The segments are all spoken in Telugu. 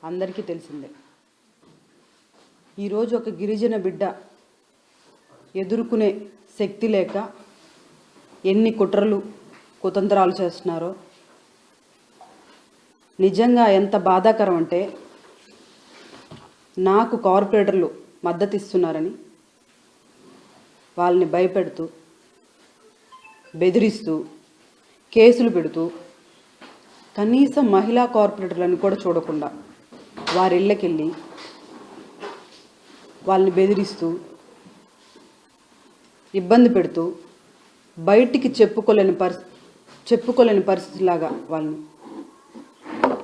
అందరికీ తెలిసిందే. ఈరోజు ఒక గిరిజన బిడ్డ ఎదుర్కొనే శక్తి లేక ఎన్ని కుట్రలు కుతంత్రాలు చేస్తున్నారో నిజంగా ఎంత బాధాకరం అంటే, నాకు కార్పొరేటర్లు మద్దతు ఇస్తున్నారని వాళ్ళని భయపెడుతూ బెదిరిస్తూ కేసులు పెడుతూ కనీసం మహిళా కార్పొరేటర్లను కూడా చూడకుండా వారి ఇళ్ళకెళ్ళి వాళ్ళని బెదిరిస్తూ ఇబ్బంది పెడుతూ బయటికి చెప్పుకోలేని పరిస్థితిలాగా వాళ్ళని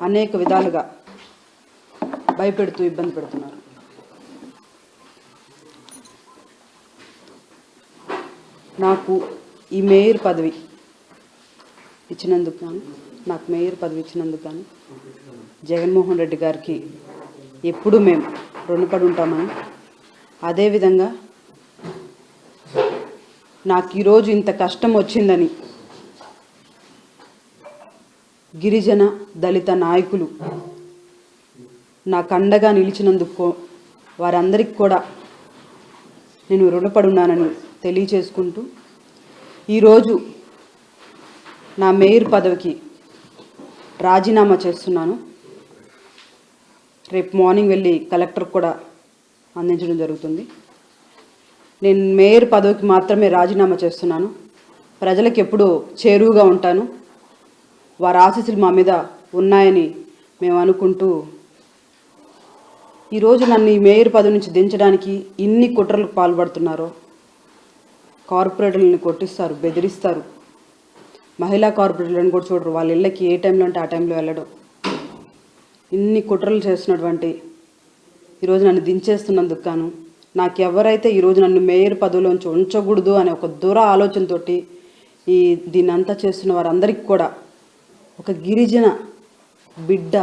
అనేక విధాలుగా భయపెడుతూ ఇబ్బంది పెడుతున్నారు. నాకు ఈ మేయర్ పదవి ఇచ్చినందుకు కానీ జగన్మోహన్ రెడ్డి గారికి ఎప్పుడూ మేము రుణపడి ఉంటామని, అదేవిధంగా నాకు ఈరోజు ఇంత కష్టం వచ్చిందని గిరిజన దళిత నాయకులు నాకు అండగా నిలిచినందుకు వారందరికీ కూడా నేను రుణపడి ఉన్నానని తెలియచేసుకుంటూ, ఈరోజు నా మేయర్ పదవికి రాజీనామా చేస్తున్నాను. రేపు మార్నింగ్ వెళ్ళి కలెక్టర్కి కూడా అందించడం జరుగుతుంది. నేను మేయర్ పదవికి మాత్రమే రాజీనామా చేస్తున్నాను. ప్రజలకు ఎప్పుడూ చేరువుగా ఉంటాను. వారి ఆశీస్సులు మా మీద ఉన్నాయని మేము అనుకుంటూ, ఈరోజు నన్ను ఈ మేయర్ పదవి నుంచి దించడానికి ఇన్ని కుట్రలకు పాల్పడుతున్నారో, కార్పొరేటర్లను కొట్టిస్తారు, బెదిరిస్తారు, మహిళా కార్పొరేటర్లను కూడా చూడరు, వాళ్ళ ఇళ్ళకి ఏ టైంలో అంటే ఆ టైంలో వెళ్ళడం, ఇన్ని కుట్రలు చేస్తున్నటువంటి ఈరోజు నన్ను దించేస్తున్నందుకు గాను, నాకు ఎవరైతే ఈరోజు నన్ను మేయర్ పదవిలోంచి ఉంచకూడదు అనే ఒక దూర ఆలోచనతో దీన్ని అంతా చేస్తున్న వారందరికీ కూడా, ఒక గిరిజన బిడ్డ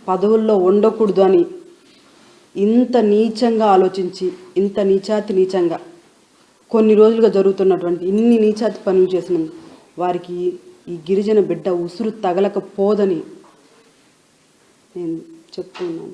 పదవుల్లో ఉండకూడదు అని ఇంత నీచంగా ఆలోచించి, ఇంత నీచంగా కొన్ని రోజులుగా జరుగుతున్నటువంటి ఇన్ని నీచాతి పనులు చేసిన వారికి ఈ గిరిజన బిడ్డ ఉసురు తగలకపోదని నేను చెప్తున్నాను.